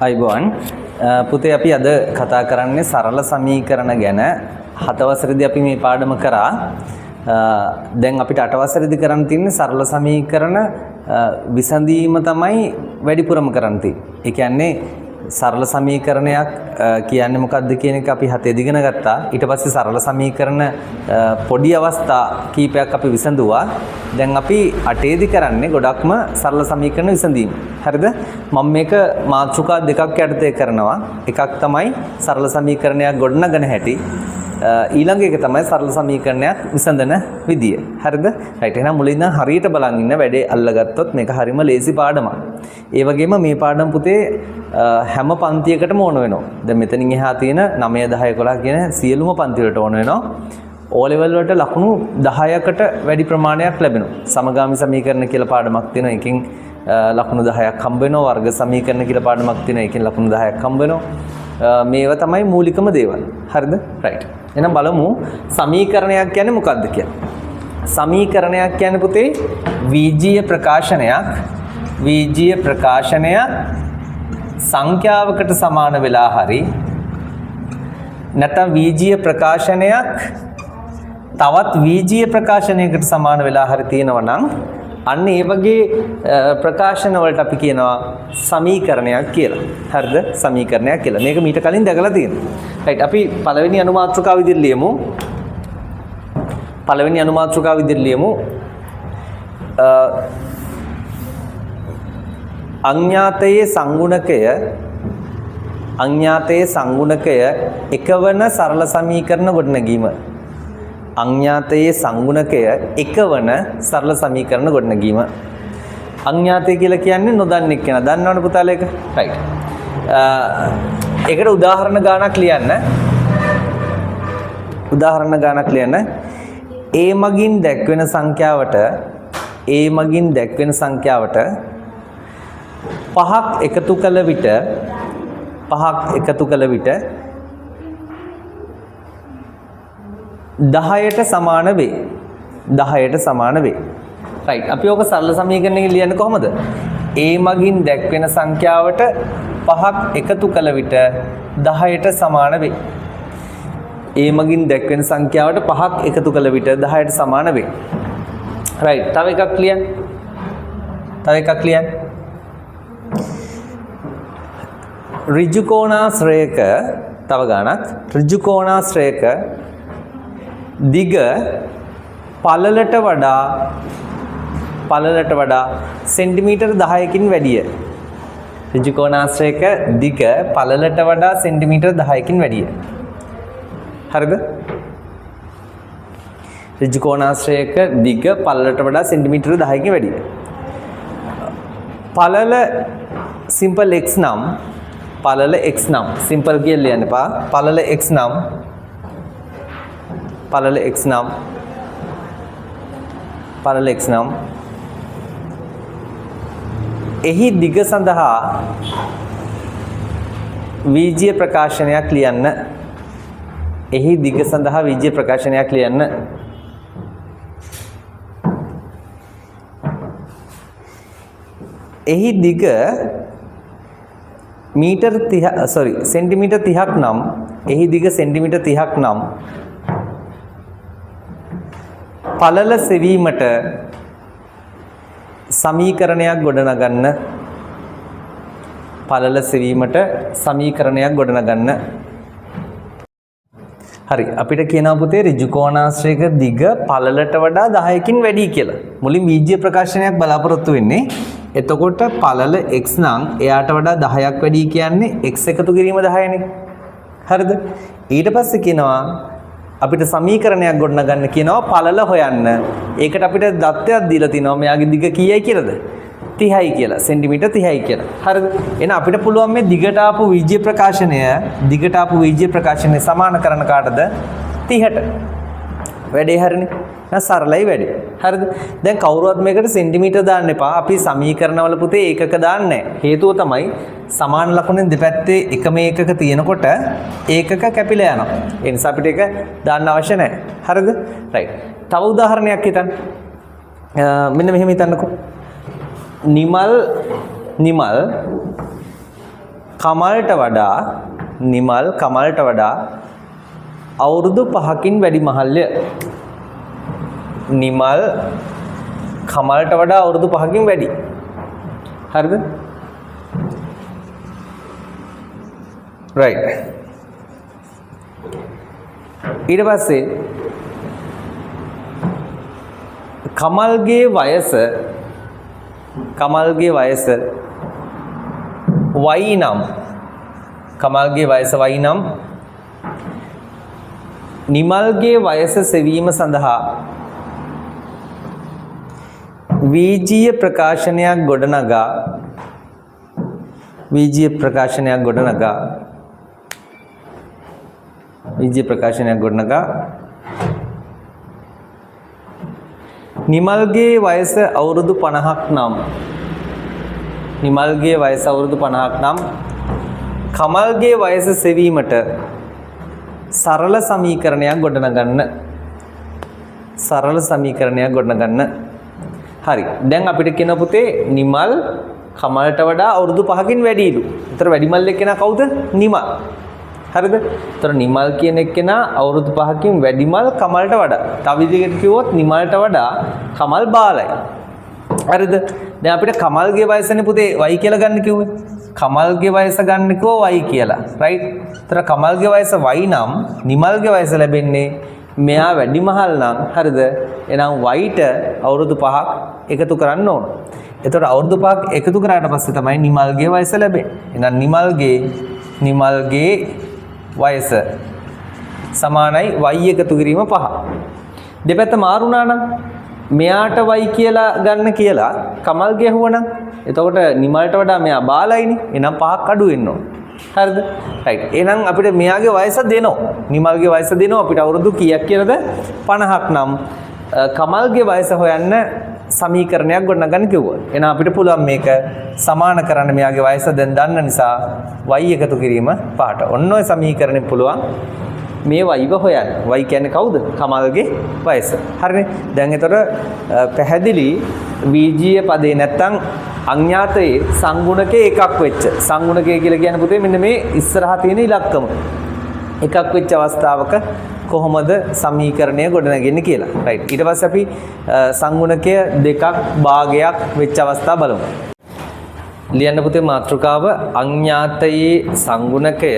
අයිබෝන් පුතේ අපි අද කතා කරන්නේ සරල සමීකරණ ගැන. 7 වසරේදී අපි මේ පාඩම කරා. දැන් අපිට 8 වසරේදී කරන්න තියෙන්නේ සරල සමීකරණ විසඳීම තමයි වැඩිපුරම කරන්න තියෙන්නේ. ඒ කියන්නේ සරල සමීකරණයක් කියන්නේ මොකක්ද කියන එක අපි 7 ඉගෙන ගත්තා. ඊට පස්සේ සරල සමීකරණ පොඩි අවස්ථා කීපයක් අපි විසඳුවා. දැන් අපි 8 දී කරන්නේ ගොඩක්ම සරල සමීකරණ විසඳීම. හරිද? මම මේක මාතෘකා දෙකක් යටතේ කරනවා. එකක් තමයි සරල සමීකරණයක් ගොඩනගන හැටි. ඊළඟ එක තමයි සරල සමීකරණයක් විසඳන විදිය. හරිද? රයිට්. එහෙනම් මුලින්ම හරියට බලන් ඉන්න වැඩේ අල්ලගත්තොත් මේක හරිම ලේසි පාඩමක්. ඒ වගේම මේ පාඩම් පුතේ හැම පන්තියකටම ඕන වෙනවා. දැන් මෙතනින් එහා තියෙන 9 10 11 කියන සියලුම පන්ති වලට ඕන වෙනවා. O level වලට ලකුණු 10කට වැඩි ප්‍රමාණයක් ලැබෙනවා. සමගාමී සමීකරණ කියලා පාඩමක් තියෙනවා. එකකින් ලකුණු 10ක් හම්බ වෙනවා. වර්ග සමීකරණ කියලා පාඩමක් තියෙනවා. එකකින් ලකුණු 10ක් හම්බ වෙනවා. මේවා තමයි මූලිකම දේවල්. හරිද? රයිට්. එහෙනම් බලමු සමීකරණයක් කියන්නේ මොකක්ද කියලා. සමීකරණයක් කියන්නේ පුතේ වීජීය ප්‍රකාශනයක්. වීජීය ප්‍රකාශනය සංඛ්‍යාවකට සමාන වෙලා හරි නැත්නම් වීජීය ප්‍රකාශනයක් තවත් වීජීය ප්‍රකාශනයකට සමාන වෙලා හරි තියෙනවා නම් අන්න ඒ වගේ ප්‍රකාශන වලට අපි කියනවා සමීකරණයක් කියලා. හරිද? සමීකරණයක් කියලා. මේක මීට කලින් දැකලා තියෙනවා. රයිට්. අපි පළවෙනි අනුමාත්‍රිකාව විදිහට ලියමු. පළවෙනි අනුමාත්‍රිකාව විදිහට ලියමු. අඥාතයේ සංගුණකය එකවන සරල සමීකරණ ගොඩනැගීම. අඥාතයේ සංගුණකය එකවන සරල සමීකරණ ගොඩනැගීම. අඥාතය කියලා කියන්නේ නොදන්නේ කෙනා. දන්නවනේ පුතාලා ඒක. රයිට්. ඒකට උදාහරණ ගානක් ලියන්න. A මගින් දැක්වෙන සංඛ්‍යාවට පහක් එකතු කළ විට 10ට සමාන වේ. 10ට සමාන වේ. රයිට්. අපි ඔක සරල සමීකරණයකින් ලියන්නේ කොහොමද? A මගින් දැක්වෙන සංඛ්‍යාවට පහක් එකතු කළ විට 10ට සමාන වේ. A මගින් දැක්වෙන සංඛ්‍යාවට පහක් එකතු කළ විට 10ට සමාන වේ. රයිට්. තව එකක් ලියන්න. ඍජු කෝණාශ්‍රයක තව ගානක්. ඍජු කෝණාශ්‍රයක දිග පළලට වඩා සෙන්ටිමීටර් 10කින් වැඩිය. ඍජු කෝණාශ්‍රයක දිග පළලට වඩා සෙන්ටිමීටර් 10කින් වැඩිය. හරිද? ඍජු කෝණාශ්‍රයක දිග පළලට වඩා සෙන්ටිමීටර් 10කින් වැඩිය. පළල සිම්පල් x නම් සිම්පල් කියලා ලියන්න එපා. පළල x නම් එහි දිග සඳහා වීජීය ප්‍රකාශනයක් ලියන්න. එහි දිග සෙන්ටිමීටර් 30ක් නම් පළල සෙවීමට සමීකරණයක් ගොඩනගන්න. හරි. අපිට කියනවා පුතේ ඍජු කෝණාශ්‍රයක දිග පළලට වඩා 10කින් වැඩි කියලා. මුලින් වීජීය ප්‍රකාශනයක් බලාපොරොත්තු වෙන්නේ. එතකොට පළල x නම් එයාට වඩා 10ක් වැඩි කියන්නේ x එකතු කිරීම 10නේ. හරිද? ඊට පස්සේ කියනවා අපිට සමීකරණයක් ගොඩනගන්න කියනවා පළල හොයන්න. ඒකට අපිට දත්තයක් දීලා තිනවා මෙයාගේ දිග කීයයි කියලාද? 30යි කියලා. සෙන්ටිමීටර් 30යි කියලා. හරිද? එහෙනම් අපිට පුළුවන් මේ දිගට ආපු වීජීය ප්‍රකාශනය සමාන කරන කාටද? 30ට. වැඩේ හරිනේ. දැන් සරලයි වැඩේ. හරිද? දැන් කවුරුවත් මේකට සෙන්ටිමීටර් දාන්න එපා. අපි සමීකරණවල පුතේ ඒකක දාන්නේ නැහැ. හේතුව තමයි සමාන ලකුණෙන් දෙපැත්තේ එකම ඒකක තියෙනකොට ඒකක කැපිලා යනවා. ඒ නිසා අපිට ඒක දාන්න අවශ්‍ය නැහැ. හරිද? රයිට්. තව උදාහරණයක් හිතන්න. මෙන්න මෙහෙම හිතන්නකෝ. නිමල් කමල්ට වඩා නිමල් කමල්ට වඩා අවුරුදු 5කින් වැඩි මහල්ය. නිමල් කමල්ට වඩා අවුරුදු 5කින් වැඩි. හරිද? right. ඊට පස්සේ කමල්ගේ වයස y නම් කමල්ගේ වයස y නම් නිමල්ගේ වයස සෙවීම සඳහා වීජීය ප්‍රකාශනයක් ගොඩනගා නිමල්ගේ වයස අවුරුදු 50ක් නම් කමල්ගේ වයස සෙවීමට සරල සමීකරණයක් ගොඩනගන්න. හරි. දැන් අපිට කියන පුතේ නිමල් කමල්ට වඩා අවුරුදු 5කින් වැඩිලු. ඒතර වැඩිමල් එක්කෙනා කවුද? නිමල්. හරිද? ඒතර නිමල් කියන එක්කෙනා අවුරුදු 5කින් වැඩිමල් කමල්ට වඩා. තව විදිහකට කිව්වොත් නිමල්ට වඩා කමල් බාලයි. හරිද? දැන් අපිට කමල්ගේ වයසනේ පුතේ y කියලා ගන්න කිව්වේ. කමල්ගේ වයස ගන්න කිව්වා y කියලා. right? ඒතර කමල්ගේ වයස y නම් නිමල්ගේ වයස ලැබෙන්නේ මෙයා වැඩිමහල් නම් හරිද? එහෙනම් y ට අවුරුදු 5ක් එකතු කරන්න ඕන. එතකොට අවුරුදු 5ක් එකතු කරාට පස්සේ තමයි නිමල්ගේ වයස ලැබෙන්නේ. එහෙනම් නිමල්ගේ වයස සමානයි y එකතු කිරීම 5. දෙපැත්ත මාරුණා නම් මෙයාට y කියලා ගන්න කියලා කමල්ගේ හුවනම් එතකොට නිමල්ට වඩා මෙයා බාලයිනේ. එහෙනම් 5ක් අඩු වෙන්න ඕන. හරිද? right. එහෙනම් අපිට මෙයාගේ වයස දෙනවා. නිමල්ගේ වයස දෙනවා අපිට අවුරුදු කීයක් කියලාද? 50ක් නම් කමල්ගේ වයස හොයන්න සමීකරණයක් ගොඩනගන්න කිව්වා. එහෙනම් අපිට පුළුවන් මේක සමාන කරන්න මෙයාගේ වයස දැන් දන්න නිසා y එකතු කිරීම 5ට. ඔන්න ඔය සමීකරණය පුළුවන් මේ y හොයන්න. y කියන්නේ කවුද? කමල්ගේ වයස. හරිනේ. දැන් ඒතර පැහැදිලි වීජීය පදේ නැත්තම් අඥාතයේ සංගුණකයේ එකක් වෙච්ච. සංගුණකය කියලා කියන්නේ පුතේ මෙන්න මේ ඉස්සරහා තියෙන ඉලක්කම. එකක් වෙච්ච අවස්ථාවක කොහොමද සමීකරණය ගොඩනගන්නේ කියලා. right. ඊට පස්සේ අපි සංගුණකය දෙකක් භාගයක් වෙච්ච අවස්ථා බලමු. ලියන්න පුතේ මාතෘකාව අඥාතයේ සංගුණකය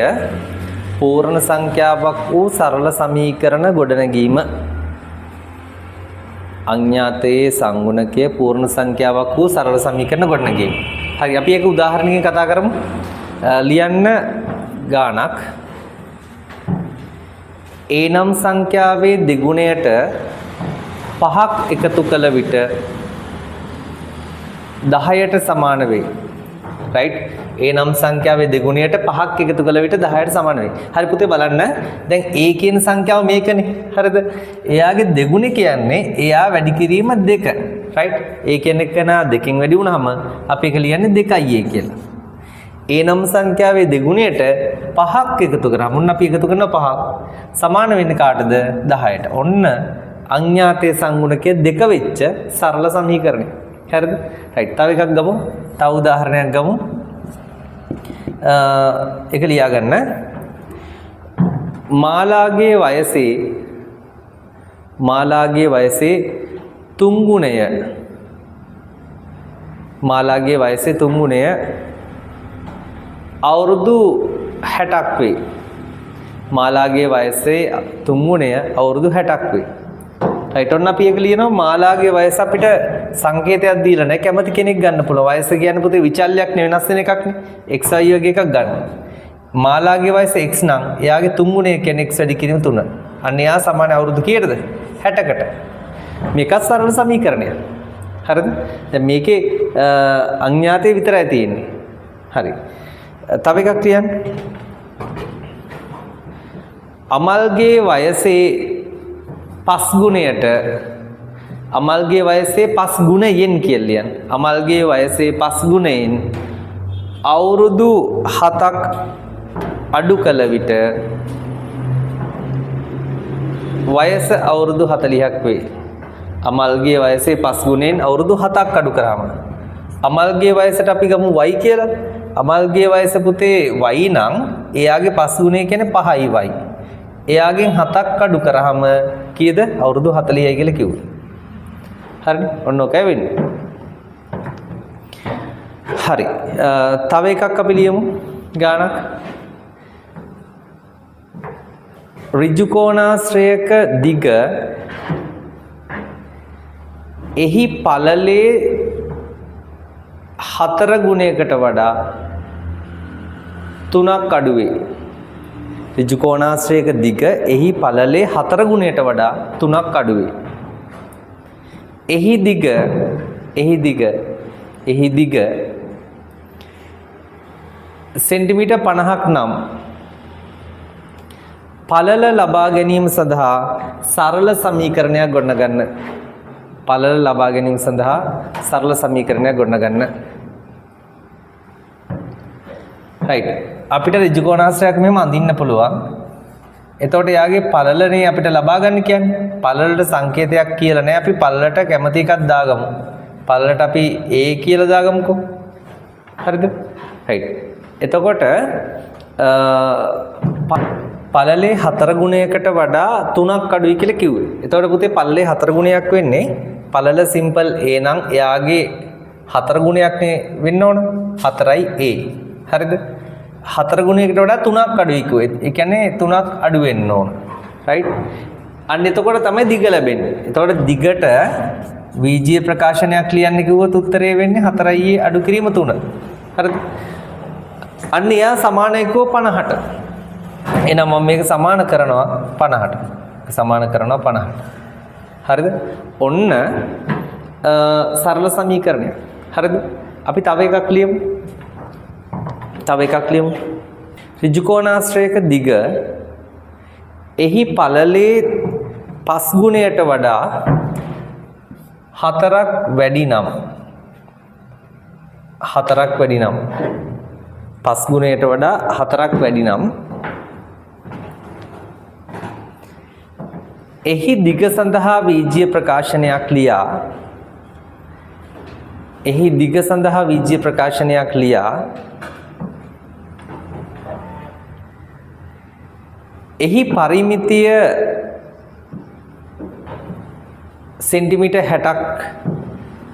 පූර්ණ සංඛ්‍යාවක් වූ සරල සමීකරණ ගොඩනැගීම. අඥාතයේ සංගුණකය පූර්ණ සංඛ්‍යාවක් වූ සරල සමීකරණ ගොඩනැගීම. හරි අපි ඒක උදාහරණයකින් කතා කරමු. ලියන්න ගානක් a නම් සංඛ්‍යාවේ දෙගුණයට 5ක් එකතු කළ විට 10ට සමාන වේ. right? a නම් සංඛ්‍යාවේ දෙගුණයට 5ක් එකතු කළ විට 10ට සමාන වේ. හරි පුතේ බලන්න. දැන් a කියන සංඛ්‍යාව මේකනේ. හරිද? එයාගේ දෙගුණය කියන්නේ එයා වැඩි කිරීම 2. right? a කියන එක නා 2කින් වැඩි වුණාම අපි ඒක ලියන්නේ 2a කියලා. a නම් සංඛ්‍යාවේ දෙගුණයට 5ක් එකතු කරාම ඔන්න අපි එකතු කරනවා 5ක්. සමාන වෙන්නේ කාටද? 10ට. ඔන්න අඥාතයේ සංගුණකයේ 2 වෙච්ච සරල සමීකරණය. හරිද? right. තව එකක් ගමු. තව උදාහරණයක් ගමු. ඒක ලියා ගන්න. මාලාගේ වයසේ 3 ගුණය. මාලාගේ වයසේ 3 ගුණය අවුරුදු 60ක් වේ. මාලාගේ වයසේ 3 ගුණය අවුරුදු 60ක් වේ. right. ඔන්න අපි ඒක ලියනවා මාලාගේ වයස අපිට සංකේතයක් දීලා නැහැ. කැමති කෙනෙක් ගන්න පුළුවන්. වයස කියන්නේ පුතේ විචල්යක් නේ වෙනස් වෙන එකක් නේ. xy වගේ එකක් ගන්න. මාලාගේ වයස x නම් එයාගේ 3 ගුණය කියන්නේ x වැඩි කිරීම 3. අන්න එයා සමාන අවුරුදු කීයටද? 60කට. මේකත් සරල සමීකරණයක්. හරිද? දැන් මේකේ අඥාතේ විතරයි තියෙන්නේ. හරි. තව එකක් කියන්න. අමල්ගේ වයසේ 5 ගුණයට අමල්ගේ වයසේ 5 ගුණයෙන් කියලා ලියන්න. අමල්ගේ වයසේ 5 ගුණයෙන් අවුරුදු 7ක් අඩු කළ විට වයස අවුරුදු 40ක් වේ. අමල්ගේ වයසේ 5 ගුණයෙන් අවුරුදු 7ක් අඩු කරාම අමල්ගේ වයසට අපි ගමු y කියලා. අමල්ගේ වයස පුතේ y නම් එයාගේ පස් ගුණය කියන්නේ 5යි y. එයාගෙන් 7ක් අඩු කරාම කීයද? අවුරුදු 40යි කියලා කිව්වා. හරිනේ? ඔන්න ඔකයි වෙන්නේ. හරි. තව එකක් අපි ලියමු ගානක්. ඍජු කෝණාශ්‍රයක දිග එහි පළලේ 4 ගුණයකට වඩා 3ක් අඩු වේ. ඍජු කෝණාශ්‍රයක දිග එහි පළලේ 4 ගුණයට වඩා 3ක් අඩු වේ. එහි දිග සෙන්ටිමීටර් 50ක් නම් පළල ලබා ගැනීම සඳහා සරල සමීකරණයක් ගොඩනගන්න. පළල ලබා ගැනීම සඳහා සරල සමීකරණයක් ගොඩනගන්න. right. අපිට ඍජු කෝණාශ්‍රයක් මෙහෙම අඳින්න පුළුවන්. එතකොට යාගේ පළලනේ අපිට ලබා ගන්න කියන්නේ. පළලට සංකේතයක් කියලා නෑ. අපි පළලට කැමති එකක් දාගමු. පළලට අපි a කියලා දාගමුකෝ. හරිද? right. එතකොට පළලේ 4 ගුණයකට වඩා 3ක් අඩුයි කියලා කිව්වේ. එතකොට පුතේ පළලේ 4 ගුණයක් වෙන්නේ පළල සිම්පල් a නම් එයාගේ 4 ගුණයක් නේ වෙන්න ඕන. 4යි a. හරිද? 4 ගුණයකට වඩා 3ක් අඩුයි කිව්වේ. ඒ කියන්නේ 3ක් අඩු වෙන්න ඕන. right? අන්න එතකොට තමයි දිග ලැබෙන්නේ. එතකොට දිගට වීජීය ප්‍රකාශනයක් ලියන්න කිව්වොත් උත්තරේ වෙන්නේ 4යි a අඩු කිරීම 3. හරිද? අන්න එයා සමාන එක්කෝ 50ට. එහෙනම් මම මේක සමාන කරනවා 50ට. සමාන කරනවා 50ට. හරිද? ඔන්න සරල සමීකරණයක්. හරිද? අපි තව එකක් ලියමු. ඍජු කෝණාශ්‍රයක දිග එහි පළලේ 5 ගුණයට වඩා 4ක් වැඩි නම් 5 ගුණයට වඩා 4ක් වැඩි නම් එහි දිග සඳහා වීජීය ප්‍රකාශනයක් ලියා එහි පරිමිතිය සෙන්ටිමීටර් 60ක්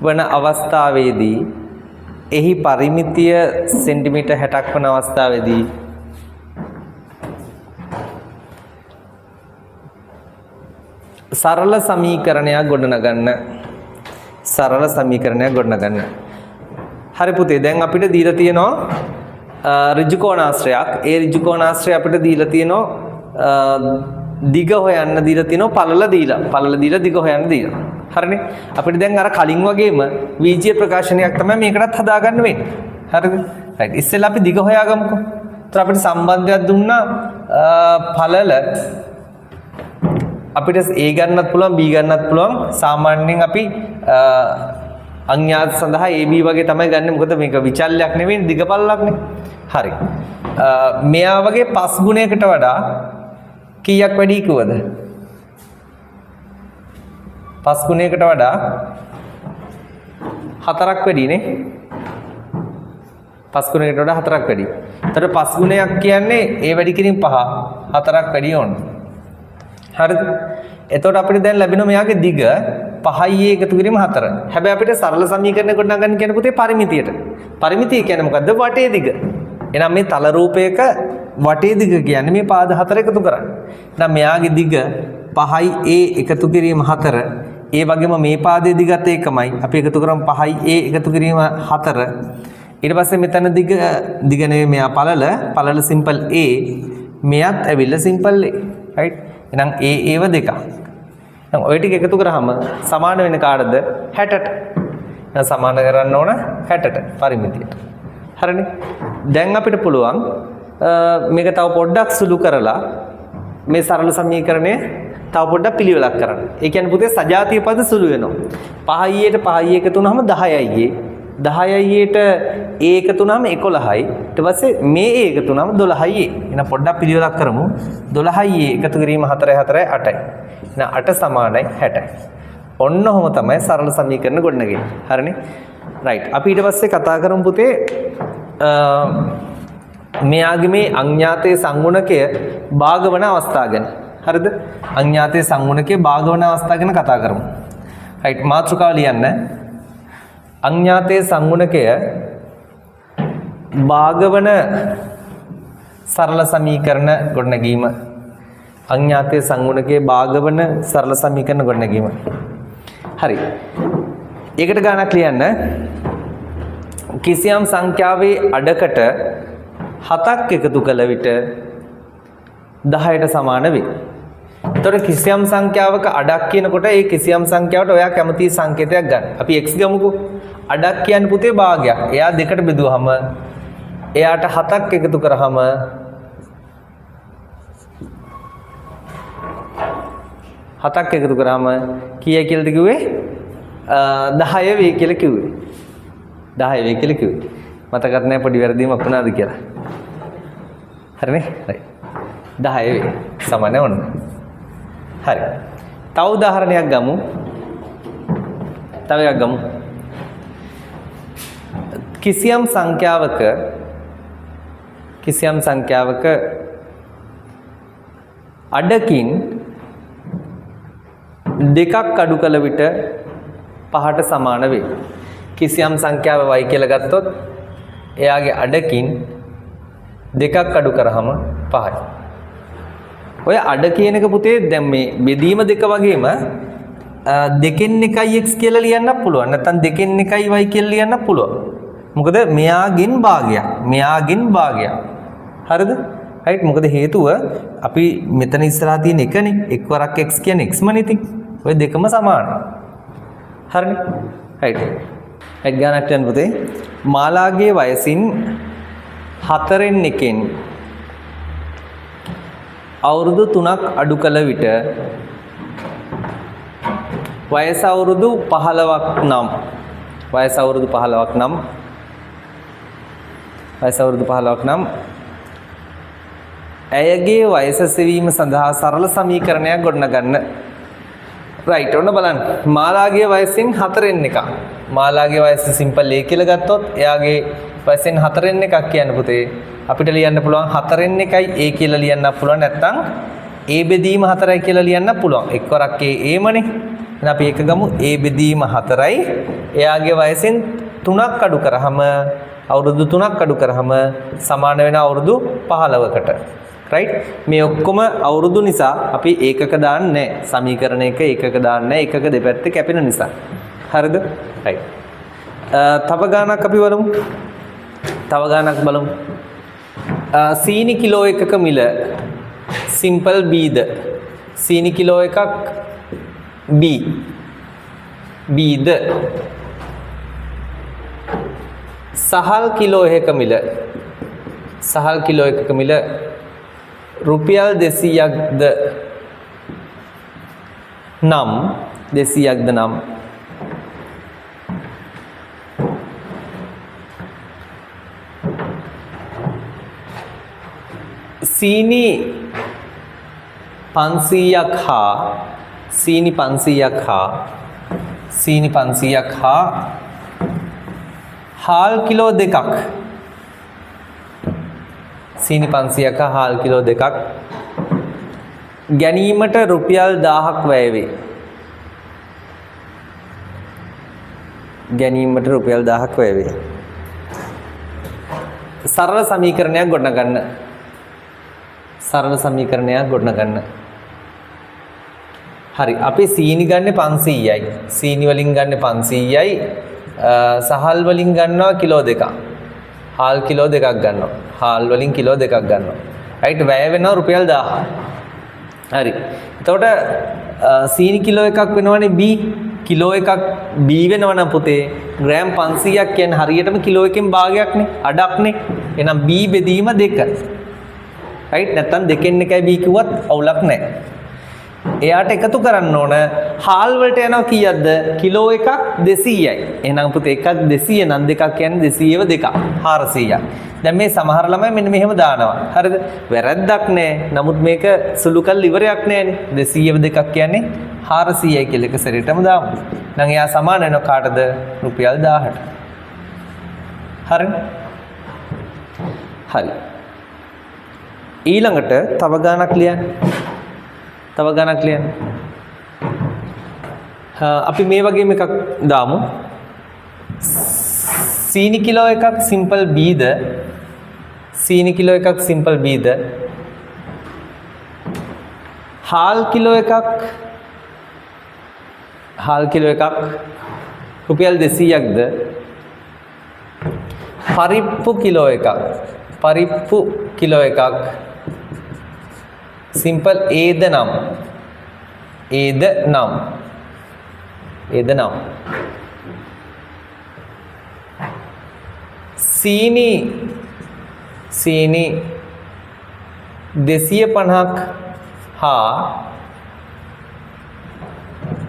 වන අවස්ථාවේදී සරල සමීකරණයක් ගොඩනගන්න. හරි පුතේ, දැන් අපිට දීලා තියෙනවා ඍජු කෝණාශ්‍රයක්. ඒ ඍජු කෝණාශ්‍රය අපිට දීලා තියෙනවා දිග හොයන්න දීලා තියෙනවා පළල දීලා දිග හොයන්න දීලා. හරිනේ? අපිට දැන් අර කලින් වගේම වීජීය ප්‍රකාශනයක් තමයි මේකටත් හදාගන්න වෙන්නේ. හරිද? right. ඉස්සෙල්ලා අපි දිග හොයාගමුකෝ. ඒතර අපිට සම්බන්ධයක් දුන්නා පළල අපිට A ගන්නත් පුළුවන් B ගන්නත් පුළුවන්. සාමාන්‍යයෙන් අපි අඥාත සඳහා AB වගේ තමයි ගන්න. මොකද මේක විචල්යක් නෙවෙයි, දිග පළලක්නේ. හරි. මෙයා වගේ 5 ගුණයකට වඩා කීයක් වැඩි කිව්වද? 5 ගුණයකට වඩා 4ක් වැඩිනේ. 5 ගුණයකට වඩා 4ක් වැඩි. එතකොට 5 ගුණයක් කියන්නේ A වැඩි කිරීම 5 4ක් වැඩි ඕනේ. හරිද? එතකොට අපිට දැන් ලැබෙනවා මෙයාගේ දිග 5යි එකතු කිරීම 4. හැබැයි අපිට සරල සමීකරණයක් ගොඩනගන්න කියන්නේ පුතේ පරිමිතියට. පරිමිතිය කියන්නේ මොකද්ද? වටේ දිග. එහෙනම් මේ තල රූපයක වටේ දිග කියන්නේ මේ පාද 4 එකතු කරන්නේ. එහෙනම් මෙයාගේ දිග 5යි a එකතු කිරීම 4. ඒ වගේම මේ පාදයේ දිගත් ඒකමයි. අපි එකතු කරමු 5යි a එකතු කිරීම 4. ඊට පස්සේ මෙතන දිග නෙවෙයි මෙයා පළල සිම්පල් a. මෙයත් ඇවිල්ලා සිම්පල් a. right? එහෙනම් a ඒව දෙකක්. දැන් ඔය ටික එකතු කරාම සමාන වෙන කාටද? 60ට. දැන් සමාන කරන්න ඕන 60ට පරිමිතියට. හරිනේ? දැන් අපිට පුළුවන් මේක තව පොඩ්ඩක් සුළු කරලා මේ සරල සමීකරණය තව පොඩ්ඩක් පිළිවෙලක් කරන්න. ඒ කියන්නේ පුතේ සජාතීය පද සුළු වෙනවා. 5යියට 5යි එකතු වුනහම 10යි. 10යියට a එකතු වුනහම 11යි. ඊට පස්සේ මේ a එකතු වුනහම 12යි. එහෙනම් පොඩ්ඩක් පිළිවෙලක් කරමු. 12යි එකතු කිරීම 4යි 8යි. එහෙනම් 8 සමානයි 60යි. ඔන්න ඔහොම තමයි සරල සමීකරණ ගොඩනගන්නේ. හරිනේ? right. අපි ඊට පස්සේ කතා කරමු පුතේ මෙයාගේ මේ අඥාතයේ සංගුණකය භාගවන අවස්ථාව ගැන. හරිද? අඥාතයේ සංගුණකයේ භාගවන අවස්ථාව ගැන කතා කරමු. right මාතෘකාව ලියන්න. අඥාතයේ සංගුණකය භාගවන සරල සමීකරණ ගොඩනැගීම. අඥාතයේ සංගුණකයේ භාගවන සරල සමීකරණ ගොඩනැගීම. හරි. ඒකට ගානක් ලියන්න. කිසියම් සංඛ්‍යාවේ අඩකට 7ක් එකතු කළ විට 10ට සමාන වේ. එතකොට කිසියම් සංඛ්‍යාවක අඩක් කියනකොට ඒ කිසියම් සංඛ්‍යාවට ඔයා කැමති සංකේතයක් ගන්න. අපි x ගමුකෝ. අඩක් කියන්නේ පුතේ භාගයක්. එයා දෙකට බෙදුවහම එයාට 7ක් එකතු කරාම 7ක් එකතු කරාම කීයද කියලාද කිව්වේ? 10 වේ කියලා කිව්වේ. 10 වේ කියලා කිව්වේ. මතකත් නැහැ පොඩි වැරදීමක් වුණාද කියලා. හරිනේ? right. 10 වේ. සමාන ඕන. හරි. තව උදාහරණයක් ගමු. තව එකක් ගමු. කිසියම් සංඛ්‍යාවක අඩකින් දෙකක් අඩු කළ විට 5ට සමාන වේ. කිසියම් සංඛ්‍යාව y කියලා ගත්තොත් එයාගේ අඩකින් දෙකක් අඩු කරාම 5යි. ඔය අඩ කියන එක පුතේ දැන් මේ බෙදීම දෙක වගේම දෙකෙන් එකයි x කියලා ලියන්නත් පුළුවන්. නැත්නම් දෙකෙන් එකයි y කියලා ලියන්නත් පුළුවන්. මොකද මෙයාගෙන් භාගයක්. හරිද? right මොකද හේතුව අපි මෙතන ඉස්සරහා තියෙන එකනේ. එක් වරක් x කියන්නේ x මනේ ඉතින්. ඔය දෙකම සමානයි. හරිනේ? right. එක් ගණනක් යන පුතේ මාලාගේ වයසින් 4න් එකෙන් අවුරුදු 3ක් අඩු කළ විට වයස අවුරුදු 15ක් නම් ඇයගේ වයස සෙවීම සඳහා සරල සමීකරණයක් ගොඩනගන්න. right ඔන්න බලන්න. මාලාගේ වයසින් 4න් එකක්. මාලාගේ වයස සිම්පල් a කියලා ගත්තොත් එයාගේ වයසෙන් 4න් එකක් කියන්න පුතේ අපිට ලියන්න පුළුවන් 4න් එකයි a කියලා ලියන්නත් පුළුවන්. නැත්නම් a බෙදීම 4යි කියලා ලියන්නත් පුළුවන්. එක්වරක් a මනේ. එහෙනම් අපි එක ගමු a බෙදීම 4යි. එයාගේ වයසෙන් 3ක් අඩු කරාම අවුරුදු 3ක් අඩු කරාම සමාන වෙන අවුරුදු 15කට. right මේ ඔක්කොම අවුරුදු නිසා අපි ඒකක දාන්නේ නැහැ. සමීකරණයක ඒකක දාන්නේ නැහැ. ඒකක දෙපැත්තේ කැපෙන නිසා. හරිද? right තව ගානක් අපි බලමු. සීනි කිලෝ එකක මිල සිම්පල් b ද සීනි කිලෝ එකක් b ද සහල් කිලෝ එකක මිල රුපියල් 200ක්ද නම් සීනි 500ක් හා හාල් කිලෝ දෙකක් ගැනීමට රුපියල් 1000ක් වැය වේ. සරල සමීකරණයක් ගොඩනගන්න. හරි අපි සීනි ගන්න 500යි. සීනි වලින් ගන්න 500යි. සහල් වලින් ගන්නවා කිලෝ 2ක්. හාල් කිලෝ 2ක් ගන්නවා. හාල් වලින් කිලෝ 2ක් ගන්නවා. right වැය වෙනවා රුපියල් 1000. හරි. එතකොට සීනි කිලෝ එකක් වෙනවනේ b. කිලෝ එකක් b වෙනවනම් පුතේ ග්‍රෑම් 500ක් කියන්නේ හරියටම කිලෝ එකෙන් භාගයක්නේ. අඩක්නේ. එහෙනම් b බෙදීම 2. right නැත්තම් දෙකෙන් එකයි b කිව්වත් අවුලක් නැහැ. එයාට එකතු කරන්න ඕන හාල් වලට යනවා කීයක්ද? කිලෝ එකක් 200යි. එහෙනම් පුතේ එකක් 200 නම් දෙකක් කියන්නේ 200ව 2ක් 400ක්. දැන් මේ සමහර ළමයි මෙන්න මෙහෙම දානවා. හරිද? වැරද්දක් නෑ. නමුත් මේක සුළු කල් ඉවරයක් නෑනේ. 200ව 2ක් කියන්නේ 400යි කියලා එක සැරේටම දාමු. නම් එයා සමාන වෙනවා කාටද? රුපියල් 1000ට. හරිනේ? හරි. ඊළඟට තව ගානක් ලියන්න. තව ගානක් ලියන්න. අපි මේ වගේම එකක් දාමු. සීනි කිලෝ එකක් සිම්පල් B ද සීනි කිලෝ එකක් සිම්පල් B ද හාල් කිලෝ එකක් රුපියල් 200ක්ද පරිප්පු කිලෝ එකක් සිම්පල් A ද නම් සීනි 250ක් හා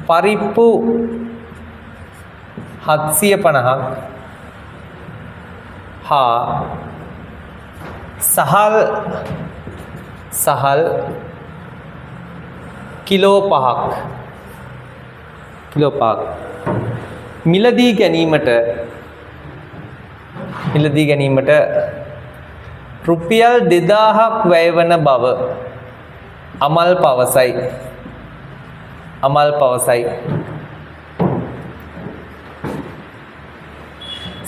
පරිප්පු 750ක් හා සහල් කිලෝ 5ක් මිලදී ගැනීමට රුපියල් 2000ක් වැය වන බව අමල් පවසයි.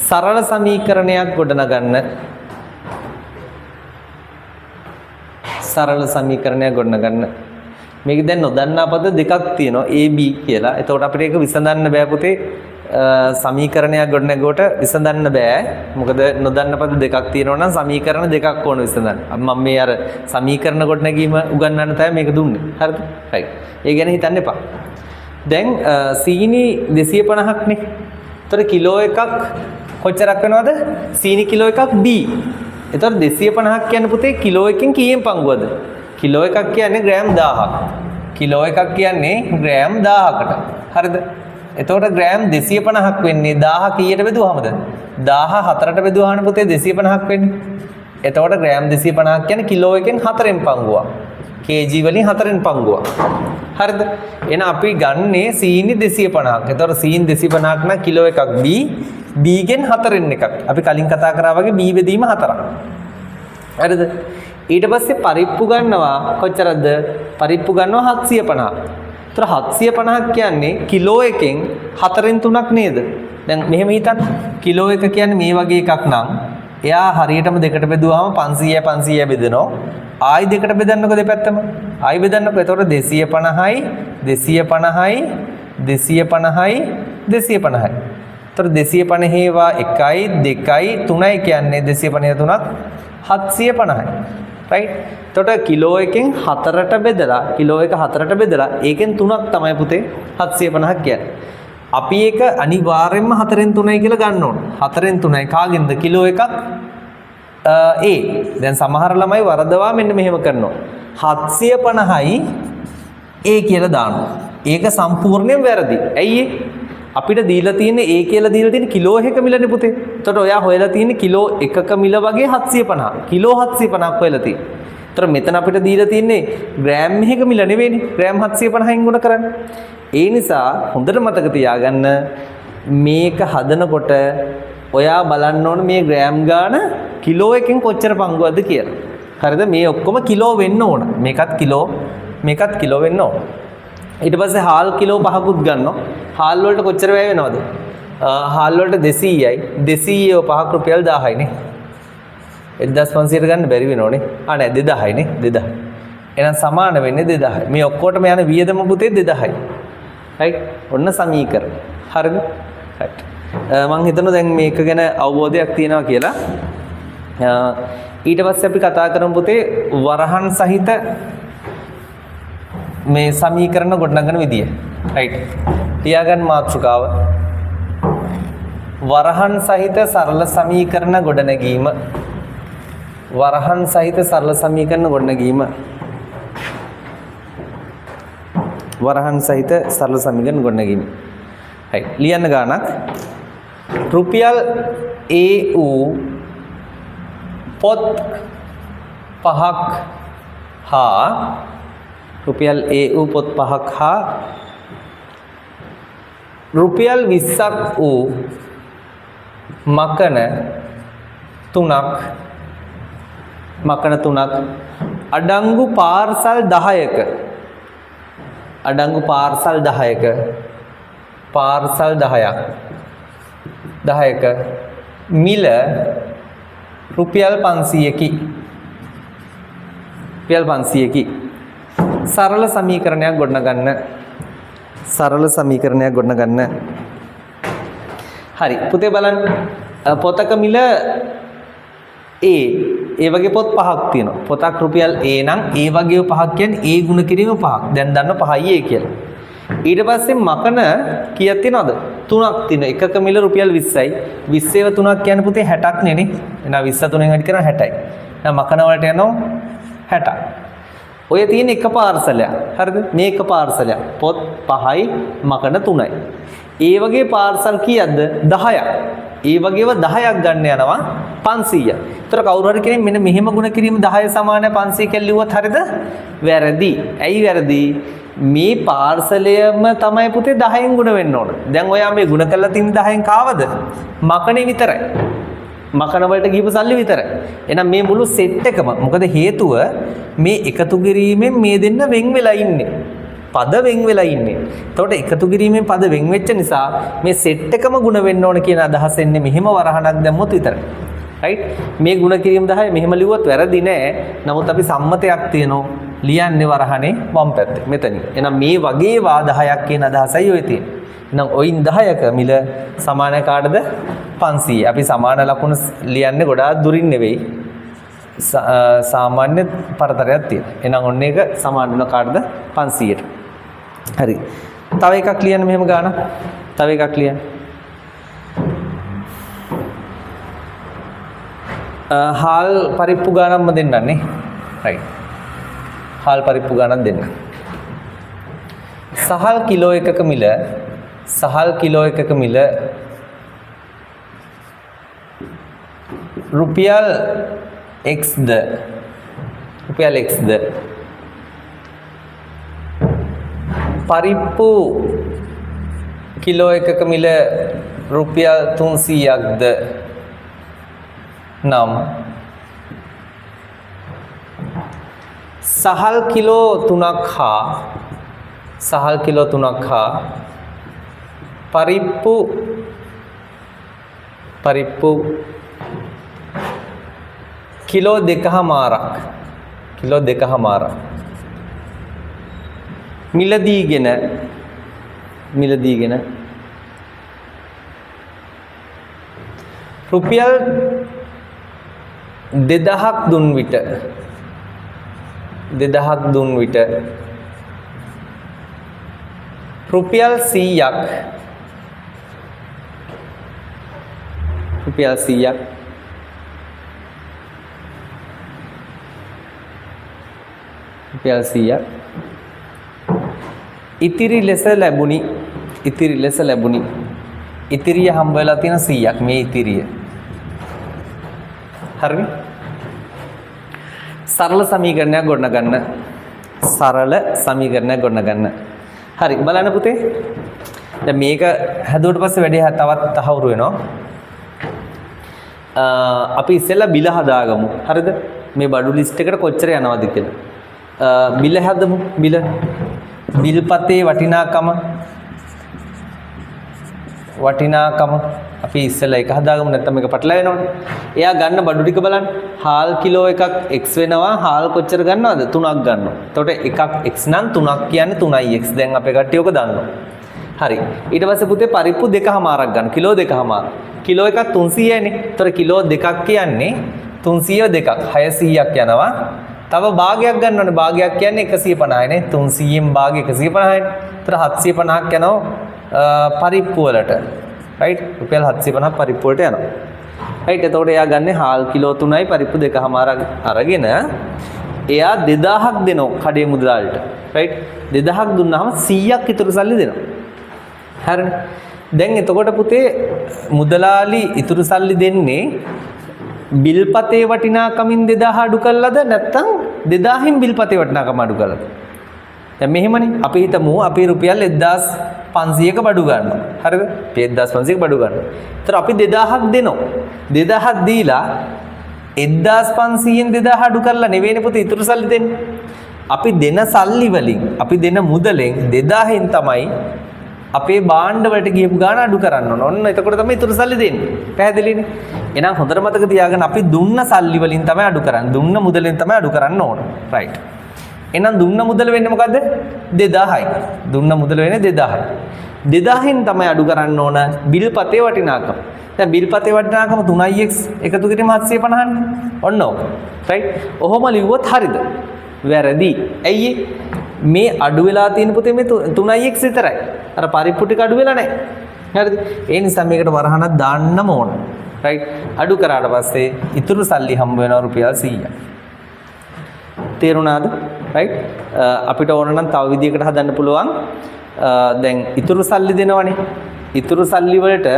සරල සමීකරණයක් ගොඩනගන්න. මේක දැන් නොදන්නා පද දෙකක් තියෙනවා A B කියලා. එතකොට අපිට ඒක විසඳන්න බෑ පුතේ. සමීකරණයක් ගොඩනගුවට විසඳන්න බෑ. මොකද නොදන්න පද දෙකක් තියෙනවා නම් සමීකරණ දෙකක් ඕන විසඳන්න. මම මේ අර සමීකරණ ගොඩනැගීම උගන්වන්න තමයි මේක දුන්නේ. හරිද? right. ඒ ගැන හිතන්න එපා. දැන් සීනි 250ක් නේ. එතකොට කිලෝ එකක් කොච්චරක් වෙනවද? සීනි කිලෝ එකක් B. එතකොට 250ක් කියන්නේ පුතේ කිලෝ එකකින් කීයෙන් පංගුවද? කිලෝ එකක් කියන්නේ ග්‍රෑම් 1000ක්. කිලෝ එකක් කියන්නේ ග්‍රෑම් 1000කට. හරිද? එතකොට ග්‍රෑම් 250ක් වෙන්නේ 1000 කීයට බෙදුවාමද? 1000 4ට බෙදුවාම පුතේ 250ක් වෙන්නේ. එතකොට ග්‍රෑම් 250ක් කියන්නේ කිලෝ එකෙන් 4ෙන් පංගුවක්. kg වලින් 4ෙන් පංගුවක්. හරිද? එහෙනම් අපි ගන්නේ සීනි 250ක්. එතකොට සීනි 250ක් නම් කිලෝ එකක් B ගෙන් 4ෙන් එකක්. අපි කලින් කතා කරා වගේ B බෙදීම 4ක්. හරිද? ඊට පස්සේ පරිප්පු ගන්නවා කොච්චරද? පරිප්පු ගන්නවා 750ක්. ඒතර 750ක් කියන්නේ කිලෝ එකෙන් 4ෙන් 3ක් නේද? දැන් මෙහෙම හිතන්න. කිලෝ එක කියන්නේ මේ වගේ එකක් නම් එයා හරියටම දෙකට බෙදුවාම 500 බෙදෙනවා. ආයි දෙකට බෙදන්නකො දෙපැත්තම. ආයි බෙදන්නකො. එතකොට 250යි. එතකොට 250 ඒවා 1යි 2යි 3යි කියන්නේ 250 3ක් 750යි. right? එතකොට කිලෝ එකෙන් 4ට බෙදලා ඒකෙන් 3ක් තමයි පුතේ 750ක් කියන්නේ. අපි ඒක අනිවාර්යෙන්ම 4ෙන් 3යි කියලා ගන්න ඕන. 4ෙන් 3යි කාගෙන්ද? කිලෝ එකක් A. දැන් සමහර ළමයි වරදවා මෙන්න මෙහෙම කරනවා. 750යි A කියලා දානවා. ඒක සම්පූර්ණයෙන් වැරදි. ඇයි අපිට දීලා තියෙන්නේ A කියලා දීලා තියෙන්නේ කිලෝ එකක මිලනේ පුතේ. එතකොට ඔයා හොයලා තියෙන්නේ කිලෝ එකක මිල වගේ 750. කිලෝ 750ක් හොයලා තියෙන්නේ. එතකොට මෙතන අපිට දීලා තියෙන්නේ ග්‍රෑම් එකක මිල නෙවෙයිනේ. ග්‍රෑම් 750න් ගුණ කරන්නේ. ඒ නිසා හොඳට මතක තියාගන්න මේක හදනකොට ඔයා බලන්න ඕන මේ ග්‍රෑම් ගාන කිලෝ එකෙන් කොච්චර පංගුවක්ද කියලා. හරිද? මේ ඔක්කොම කිලෝ වෙන්න ඕන. මේකත් කිලෝ වෙන්න ඕන. ඊට පස්සේ හාල් කිලෝ 5කුත් ගන්නවා. හාල් වලට කොච්චර වැය වෙනවද? හාල් වලට 200යි. 200 5ක් රුපියල් 1000යි නේ. 1500ට ගන්න බැරි වෙනෝනේ. නෑ 2000යි නේ. 2000. එහෙනම් සමාන වෙන්නේ 2000යි. මේ ඔක්කොටම යන වියදම පුතේ 2000යි. right? ඔන්න සමීකරණ. හරිද? right. මම හිතනවා දැන් මේක ගැන අවබෝධයක් තියෙනවා කියලා. ඊට පස්සේ අපි කතා කරමු පුතේ වරහන් සහිත මේ සමීකරණ ගොඩනගන විදිය. right. තියාගන්න මාතෘකාව. වරහන් සහිත සරල සමීකරණ ගොඩනැගීම. right. ලියන්න ගානක්. රුපියල් A වූ පොත් 5ක් හා රුපියල් රුපියල් 20ක් වූ මකන 3ක් මකන 3ක්. අඩංගු පාර්සල් 10ක. අඩංගු පාර්සල් 10ක. පාර්සල් 10ක්. 10ක මිල රුපියල් 500කි. රුපියල් 500කි. සරල සමීකරණයක් ගොඩනගන්න. සරල සමීකරණයක් ගොඩනගන්න. හරි පුතේ බලන්න පොතක මිල A ඒ වගේ පොත් පහක් තියෙනවා. පොතක් රුපියල් A නම් ඒ වගේ පහක් කියන්නේ A ගුණ කිරීම පහක්. දැන් දන්න 5යි A කියලා. ඊට පස්සේ මකන කීයක් තියෙනවද? 3ක් තියෙනවා. එකක මිල රුපියල් 20යි. 20 ඒව 3ක් කියන්නේ පුතේ 60ක් නෙනේ. එහෙනම් 20 3ෙන් වැඩි කරනවා 60යි. එහෙනම් මකන වලට යනවා 60ක්. ඔය තියෙන එක පාර්සලයක්. හරිද? මේ එක පාර්සලයක්. පොත් 5යි මකන 3යි. ඒ වගේ පාර්සල් කීයක්ද? 10ක්. ඒ වගේව 10ක් ගන්න යනවා 500ක්. ඒතර කවුරු හරි කෙනෙක් මෙන්න මෙහෙම ගුණ කිරීම 10 සමාන 500 කියලා ලිව්වොත් හරිද? වැරදි. ඇයි වැරදි? මේ පාර්සලයම තමයි පුතේ 10න් ගුණ වෙන්න ඕන. දැන් ඔයා මේ ගුණ කරලා තින් 10න් කාවද? මකනේ විතරයි. මකන වලට ගිහපු සල්ලි විතරයි. එහෙනම් මේ මුළු සෙට් එකම මොකද හේතුව මේ එකතු කිරීමෙන් මේ දෙන්න වෙන් වෙලා ඉන්නේ. පද වෙන් වෙලා ඉන්නේ. එතකොට එකතු කිරීමෙන් පද වෙන් වෙච්ච නිසා මේ සෙට් එකම ගුණ වෙන්න ඕන කියන අදහස එන්නේ මෙහෙම වරහණක් දැම්මොත් විතරයි. රයිට්? මේ ගුණ කිරීම 10 මෙහෙම ලිව්වොත් වැරදි නෑ. නමුත් අපි සම්මතයක් තියෙනවා. ලියන්නේ වරහනේ වම් පැත්තේ. මෙතනින්. එහෙනම් මේ වගේ වා 10ක් කියන අදහසයි ඔය තියෙන්නේ. එහෙනම් ඔයින් 10ක මිල සමාන කාටද? 500. අපි සමාන ලකුණු ලියන්නේ ගොඩාක් දුරින් නෙවෙයි. සාමාන්‍ය පරතරයක් තියෙනවා. එහෙනම් ඔන්න ඒක සමාන වෙන කාටද? 500ට. හරි. තව එකක් ලියන්න මෙහෙම ගානක්. තව එකක් ලියන්න. හාල් පරිප්පු ගානක්ම දෙන්නන්නේ. රයිට්. හාල් පරිප්පු ගානක් දෙන්න. සහල් කිලෝ එකක මිල රුපියල් xද පරිප්පු කිලෝ එකක මිල රුපියල් 300ක්ද නම් සහල් කිලෝ 3ක් හා පරිප්පු කිලෝ 2මාරක් මිලදීගෙන රුපියල් 2000ක් දුන් විට රුපියල් 100ක් ඉතිරි ලෙස ලැබුණි ඉතිරිය හම්බ වෙලා තියෙන 100ක් මේ ඉතිරිය. හරිද? සරල සමීකරණයක් ගොඩනගන්න. හරි බලන්න පුතේ. දැන් මේක හැදුවට පස්සේ වැඩි තවත් තහවුරු වෙනවා. අපි ඉස්සෙල්ලා බිල හදාගමු. හරිද? මේ බඩු ලිස්ට් එකට කොච්චර යනවද කියලා. බිල හදමු. බිල්පතේ වටිනාකම අපි ඉස්සෙල්ලා ඒක හදාගමු නැත්නම් මේක පටලැවෙනවනේ. එයා ගන්න බඩු ටික බලන්න. හාල් කිලෝ එකක් x වෙනවා. හාල් කොච්චර ගන්නවද? 3ක් ගන්නවා. එතකොට එකක් x නම් 3ක් කියන්නේ 3x. දැන් අපේ කට්ටිය ඔක දන්නවා. හරි. ඊට පස්සේ පුතේ පරිප්පු 2මාරක් ගන්න. කිලෝ 2මාර. කිලෝ එකක් 300යිනේ. එතකොට කිලෝ 2ක් කියන්නේ 302ක් 600ක් යනවා. තව භාගයක් ගන්නවනේ. භාගයක් කියන්නේ 150යිනේ. 300න් භාගය 150යිනේ. එතකොට 750ක් යනවා පරිප්පු වලට. රයිට්? රුපියල් 750ක් පරිප්පු වලට යනවා. රයිට්? එතකොට එයා ගන්නේ හාල් කිලෝ 3යි පරිප්පු 2මාරක් අරගෙන එයා 2000ක් දෙනවා කඩේ මුදලාලිට. රයිට්? 2000ක් දුන්නාම 100ක් ඉතුරු සල්ලි දෙනවා. හරිනේ? දැන් එතකොට පුතේ මුදලාලි ඉතුරු සල්ලි දෙන්නේ බිල්පතේ වටිනාකමින් 2000 අඩු කළාද නැත්නම් 2000න් බිල්පතේ වටිනාකම අඩු කළාද? දැන් මෙහෙමනේ අපි හිතමු අපි රුපියල් 1500ක බඩු ගන්නවා. හරිද? 1500ක බඩු ගන්නවා. ඒතර අපි 2000ක් දෙනවා. 2000ක් දීලා 1500න් 2000 අඩු කරලා නෙවෙයිනේ පුතේ ඉතුරු සල්ලි දෙන්නේ. අපි දෙන සල්ලි වලින් අපි දෙන මුදලෙන් 2000න් තමයි අපේ භාණ්ඩ වලට ගියපු ගාණ අඩු කරන්න ඕන. ඔන්න එතකොට තමයි ඉතුරු සල්ලි දෙන්නේ. පැහැදිලිනේ? එහෙනම් හොඳට මතක තියාගන්න අපි දුන්න සල්ලි වලින් තමයි අඩු කරන්නේ. දුන්න මුදලෙන් තමයි අඩු කරන්න ඕන. රයිට්. එහෙනම් දුන්න මුදල වෙන්නේ මොකද්ද? 2000යි. දුන්න මුදල වෙන්නේ 2000යි. 2000න් තමයි අඩු කරන්න ඕන බිල් පතේ වටිනාකම. දැන් බිල් පතේ වටිනාකම 3x එකතු කිරීම 750නේ. ඔන්න ඕක. රයිට්. ඔහොම ලිව්වොත් හරිද? වැරදි. ඇයි මේ අඩු වෙලා තියෙන පුතේ මේ 3x විතරයි. අර පරිප්පු ටික අඩු වෙලා නැහැ. හරිද? ඒ නිසා මේකට වරහණක් දාන්නම ඕන. රයිට්. අඩු කරාට පස්සේ ඉතුරු සල්ලි හම්බ වෙනවා රුපියල් 100ක්. තේරුණාද? රයිට්. අපිට ඕන නම් තව විදිහකට හදන්න පුළුවන්. දැන් ඉතුරු සල්ලි දෙනවනේ. ඉතුරු සල්ලි වලට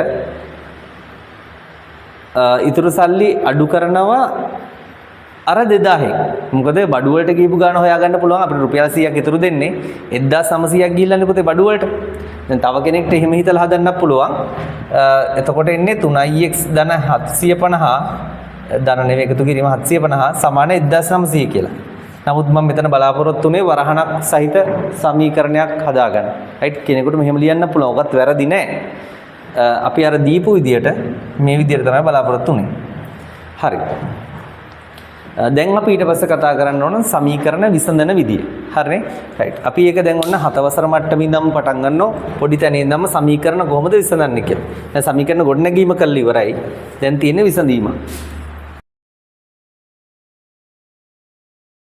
ඉතුරු සල්ලි අඩු කරනවා අර 2000න්. මොකද බඩු වලට ගිහපු ගාන හොයාගන්න පුළුවන් අපිට රුපියල් 100ක් ඉතුරු දෙන්නේ 1900ක් ගිහිල්ලානේ පුතේ බඩු වලට. දැන් තව කෙනෙක්ට එහෙම හිතලා හදන්නත් පුළුවන්. එතකොට එන්නේ 3x ධන 750 ධන නෙවෙයි එකතු කිරීම 750 සමාන 1900 කියලා. නමුත් මම මෙතන බලාපොරොත්තු වෙන්නේ වරහණක් සහිත සමීකරණයක් හදාගන්න. රයිට් කෙනෙකුට මෙහෙම ලියන්න පුළුවන්. ඔකත් වැරදි නෑ. අපි අර දීපු විදියට මේ විදියට තමයි බලාපොරොත්තු වෙන්නේ. හරි. දැන් අපි ඊට පස්සේ කතා කරන්න ඕන සමීකරණ විසඳන විදිය. හරිනේ? රයිට්. අපි ඒක දැන් ඔන්න 7 වසර මට්ටමින් ඉඳන්ම පටන් ගන්නවා. පොඩි තැනේ ඉඳන්ම සමීකරණ කොහොමද විසඳන්නේ කියලා. දැන් සමීකරණ ගොඩනැගීම කළා ඉවරයි. දැන් තියෙන්නේ විසඳීම.